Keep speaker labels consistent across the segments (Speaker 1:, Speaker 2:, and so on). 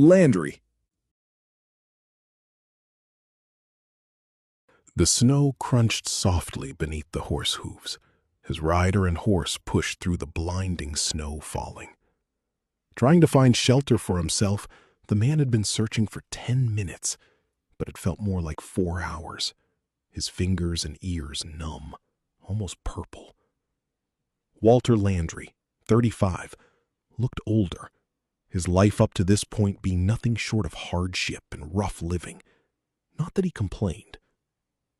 Speaker 1: Landry.
Speaker 2: The snow crunched softly beneath the horse hooves. His rider and horse pushed through the blinding snow falling. Trying to find shelter for himself, the man had been searching for 10 minutes, but it felt more like 4 hours. His fingers and ears numb, almost purple. Walter Landry, 35, looked older, his life up to this point being nothing short of hardship and rough living. Not that he complained.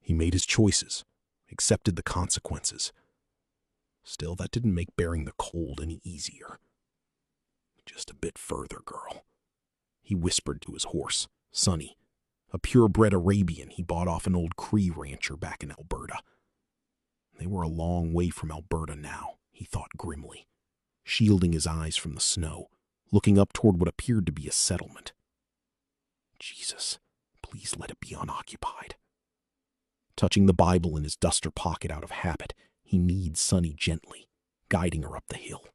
Speaker 2: He made his choices, accepted the consequences. Still, that didn't make bearing the cold any easier. "Just a bit further, girl," he whispered to his horse, Sonny, a purebred Arabian he bought off an old Cree rancher back in Alberta. They were a long way from Alberta now, he thought grimly, shielding his eyes from the snow, looking up toward what appeared to be a settlement. Jesus, please let it be unoccupied. Touching the Bible in his duster pocket out of habit, he kneed Sonny gently, guiding her up the hill.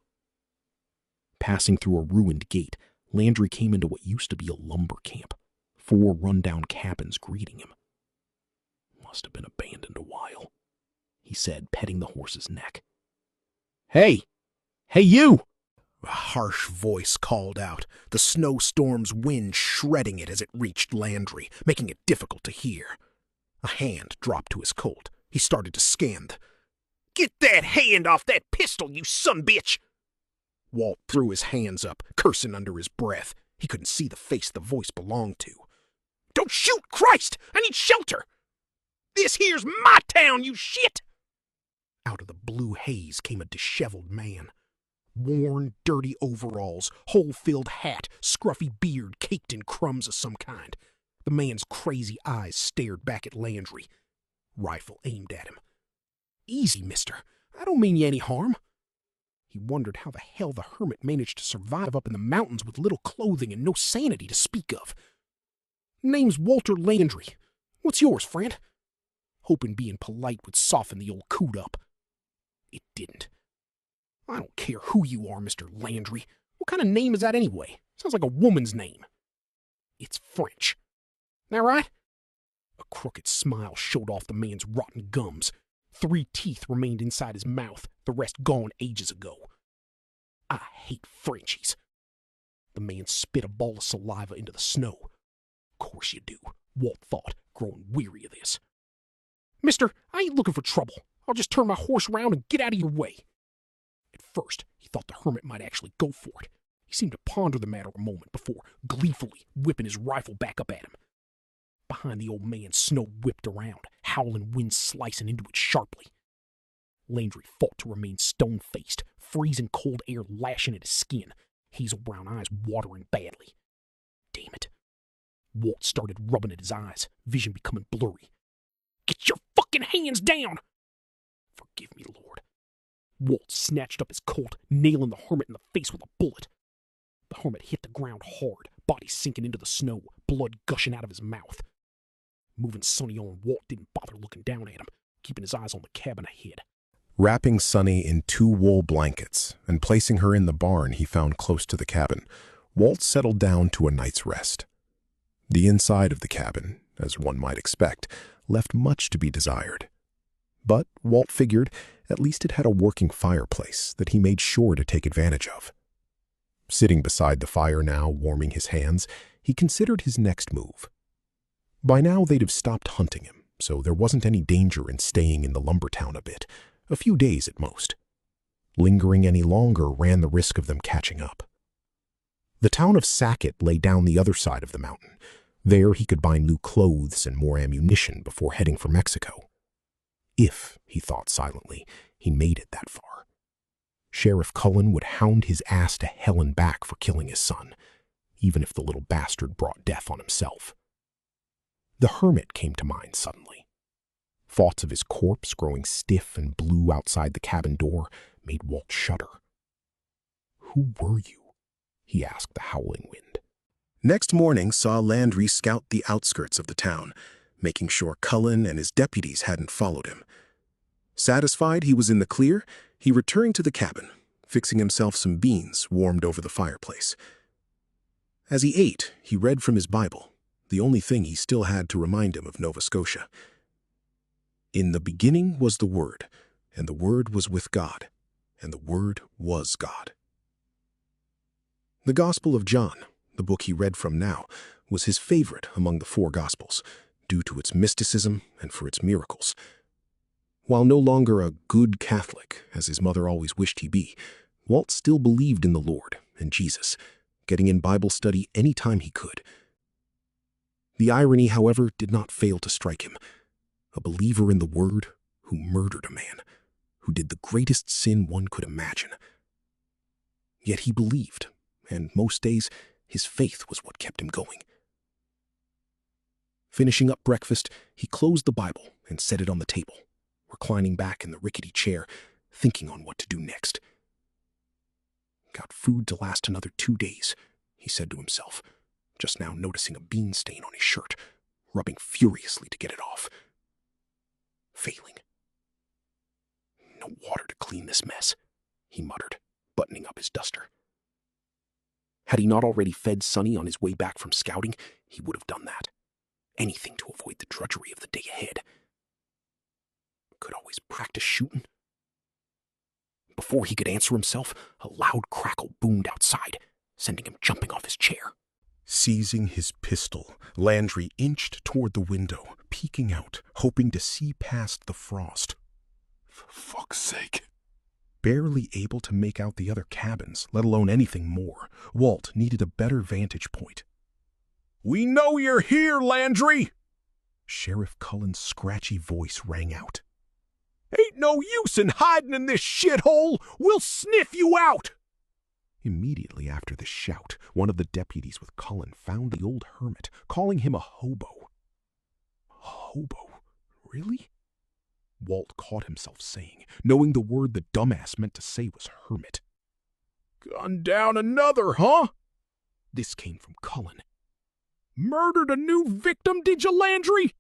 Speaker 2: Passing through a ruined gate, Landry came into what used to be a lumber camp, 4 rundown cabins greeting him. "Must have been abandoned a while," he said, petting the horse's neck. "Hey! Hey, you!" a harsh voice called out, the snowstorm's wind shredding it as it reached Landry, making it difficult to hear. A hand dropped to his colt. He started to scan the... "Get that hand off that pistol, you sumbitch!" Walt threw his hands up, cursing under his breath. He couldn't see the face the voice belonged to. "Don't shoot! Christ! I need shelter! This here's my town, you shit!" Out of the blue haze came a disheveled man. Worn, dirty overalls, hole-filled hat, scruffy beard caked in crumbs of some kind. The man's crazy eyes stared back at Landry. Rifle aimed at him. "Easy, mister. I don't mean you any harm." He wondered how the hell the hermit managed to survive up in the mountains with little clothing and no sanity to speak of. "Name's Walter Landry. What's yours, friend?" Hoping being polite would soften the old coot up. It didn't. "I don't care who you are, Mr. Landry. What kind of name is that anyway? Sounds like a woman's name." "It's French. That right?" A crooked smile showed off the man's rotten gums. 3 teeth remained inside his mouth, the rest gone ages ago. "I hate Frenchies." The man spit a ball of saliva into the snow. "Of course you do," Walt thought, growing weary of this. "Mister, I ain't looking for trouble. I'll just turn my horse around and get out of your way." At first, he thought the hermit might actually go for it. He seemed to ponder the matter a moment before gleefully whipping his rifle back up at him. Behind the old man, snow whipped around, howling wind slicing into it sharply. Landry fought to remain stone-faced, freezing cold air lashing at his skin, hazel brown eyes watering badly. Damn it. Walt started rubbing at his eyes, vision becoming blurry. "Get your fucking hands down!" "Forgive me, Lord." Walt snatched up his Colt, nailing the hermit in the face with a bullet. The hermit hit the ground hard, body sinking into the snow, blood gushing out of his mouth. Moving Sonny on, Walt didn't bother looking down at him, keeping his eyes on the cabin ahead. Wrapping Sonny in 2 wool blankets and placing her in the barn he found close to the cabin, Walt settled down to a night's rest. The inside of the cabin, as one might expect, left much to be desired. But Walt figured at least it had a working fireplace that he made sure to take advantage of. Sitting beside the fire now, warming his hands, he considered his next move. By now they'd have stopped hunting him, so there wasn't any danger in staying in the lumber town a bit, a few days at most. Lingering any longer ran the risk of them catching up. The town of Sackett lay down the other side of the mountain. There he could buy new clothes and more ammunition before heading for Mexico. If, he thought silently, he made it that far. Sheriff Cullen would hound his ass to hell and back for killing his son, even if the little bastard brought death on himself. The hermit came to mind suddenly. Thoughts of his corpse growing stiff and blue outside the cabin door made Walt shudder. "Who were you?" he asked the howling wind. Next morning saw Landry scout the outskirts of the town, making sure Cullen and his deputies hadn't followed him. Satisfied he was in the clear, he returned to the cabin, fixing himself some beans warmed over the fireplace. As he ate, he read from his Bible, the only thing he still had to remind him of Nova Scotia. In the beginning was the Word, and the Word was with God, and the Word was God. The Gospel of John, the book he read from now, was his favorite among the four Gospels, due to its mysticism and for its miracles. While no longer a good Catholic, as his mother always wished he be, Walt still believed in the Lord and Jesus, getting in Bible study any time he could. The irony, however, did not fail to strike him. A believer in the Word who murdered a man, who did the greatest sin one could imagine. Yet he believed, and most days his faith was what kept him going. Finishing up breakfast, he closed the Bible and set it on the table, reclining back in the rickety chair, thinking on what to do next. Got food to last another 2 days, he said to himself, just now noticing a bean stain on his shirt, rubbing furiously to get it off. Failing. No water to clean this mess, he muttered, buttoning up his duster. Had he not already fed Sonny on his way back from scouting, he would have done that. Anything to avoid the drudgery of the day ahead. Could always practice shooting. Before he could answer himself, a loud crackle boomed outside, sending him jumping off his chair. Seizing his pistol, Landry inched toward the window, peeking out, hoping to see past the frost. For fuck's sake. Barely able to make out the other cabins, let alone anything more, Walt needed a better vantage point. "We know you're here, Landry!" Sheriff Cullen's scratchy voice rang out. "Ain't no use in hiding in this shithole! We'll sniff you out!" Immediately after the shout, one of the deputies with Cullen found the old hermit, calling him a hobo. A hobo? Really? Walt caught himself saying, knowing the word the dumbass meant to say was hermit. "Gunned down another, huh?" This came from Cullen. "Murdered a new victim, did you, Landry?"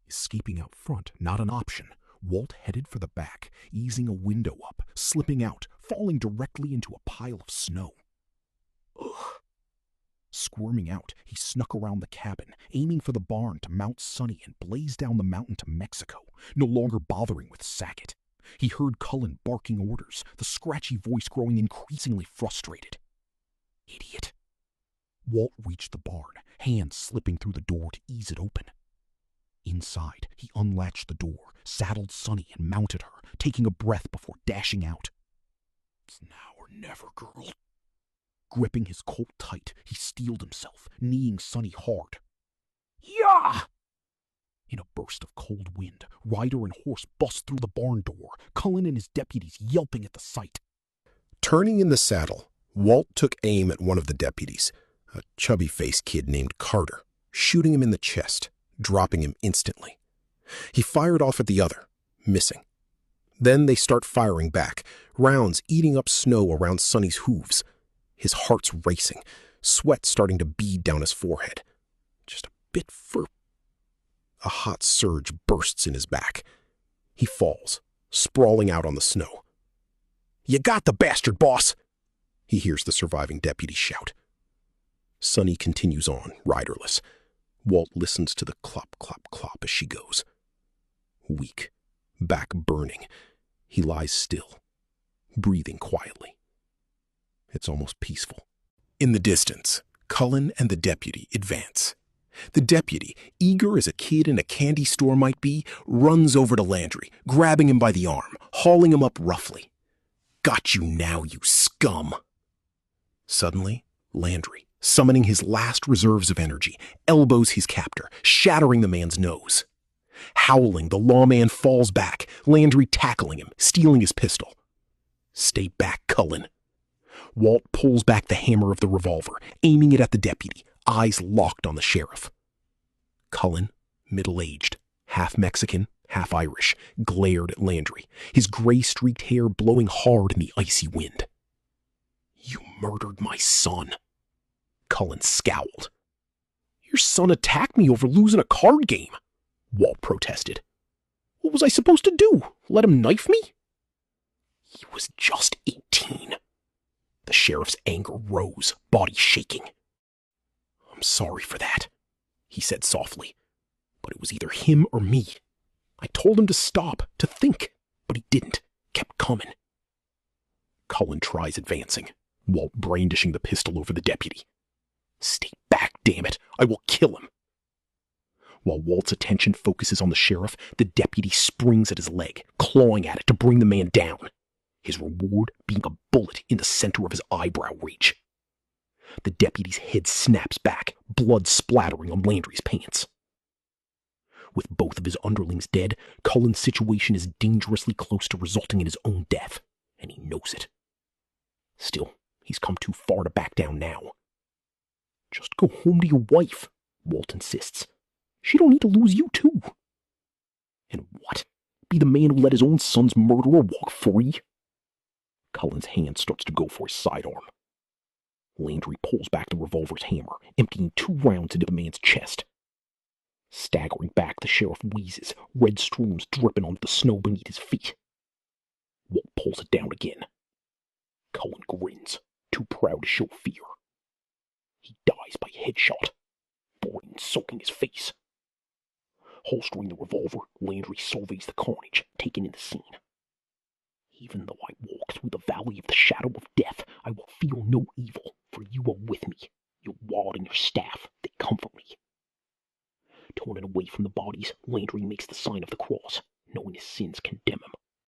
Speaker 2: Escaping out front, not an option, Walt headed for the back, easing a window up, slipping out, falling directly into a pile of snow. Ugh. Squirming out, he snuck around the cabin, aiming for the barn to mount Sonny and blaze down the mountain to Mexico, no longer bothering with Sackett. He heard Cullen barking orders, the scratchy voice growing increasingly frustrated. Idiot. Walt reached the barn, hands slipping through the door to ease it open. Inside, he unlatched the door, saddled Sonny, and mounted her, taking a breath before dashing out. "It's now or never, girl." Gripping his Colt tight, he steeled himself, kneeing Sonny hard. Yah! In a burst of cold wind, rider and horse bust through the barn door, Cullen and his deputies yelping at the sight. Turning in the saddle, Walt took aim at one of the deputies, a chubby-faced kid named Carter, shooting him in the chest, dropping him instantly. He fired off at the other, missing. Then they start firing back, rounds eating up snow around Sonny's hooves. His heart's racing, sweat starting to bead down his forehead. Just a bit fur. A hot surge bursts in his back. He falls, sprawling out on the snow. "You got the bastard, boss!" he hears the surviving deputy shout. Sonny continues on, riderless. Walt listens to the clop, clop, clop as she goes. Weak, back burning, he lies still, breathing quietly. It's almost peaceful. In the distance, Cullen and the deputy advance. The deputy, eager as a kid in a candy store might be, runs over to Landry, grabbing him by the arm, hauling him up roughly. "Got you now, you scum!" Suddenly, Landry, summoning his last reserves of energy, elbows his captor, shattering the man's nose. Howling, the lawman falls back, Landry tackling him, stealing his pistol. "Stay back, Cullen." Walt pulls back the hammer of the revolver, aiming it at the deputy, eyes locked on the sheriff. Cullen, middle-aged, half Mexican, half Irish, glared at Landry, his gray-streaked hair blowing hard in the icy wind. "You murdered my son." Cullen scowled. "Your son attacked me over losing a card game," Walt protested. "What was I supposed to do? Let him knife me?" "He was just 18. The sheriff's anger rose, body shaking.
Speaker 1: sorry for that," he said softly. "But it was either him or me. I told him to stop, to think, but he didn't. Kept coming." Cullen tries advancing, Walt brandishing the pistol over the deputy. "Stay back, damn it! I will kill him!" While Walt's attention focuses on the sheriff, the deputy springs at his leg, clawing at it to bring the man down, his reward being a bullet in the center of his eyebrow reach. The deputy's head snaps back, blood splattering on Landry's pants. With both of his underlings dead, Cullen's situation is dangerously close to resulting in his own death, and he knows it. Still, he's come too far to back down now. "Just go home to your wife," Walt insists. "She don't need to lose you too." "And what? Be the man who let his own son's murderer walk free?" Cullen's hand starts to go for his sidearm. Landry pulls back the revolver's hammer, emptying 2 rounds into the man's chest. Staggering back, the sheriff wheezes, red streams dripping onto the snow beneath his feet. Walt pulls it down again. Cullen grins, too proud to show fear. He dies by headshot, brain soaking his face. Holstering the revolver, Landry surveys the carnage, taking in the scene. "Even though I walk through the valley of the shadow of death, I will feel no evil, for you are with me. Your rod and your staff, they comfort me." Turning away from the bodies, Landry makes the sign of the cross, knowing his sins can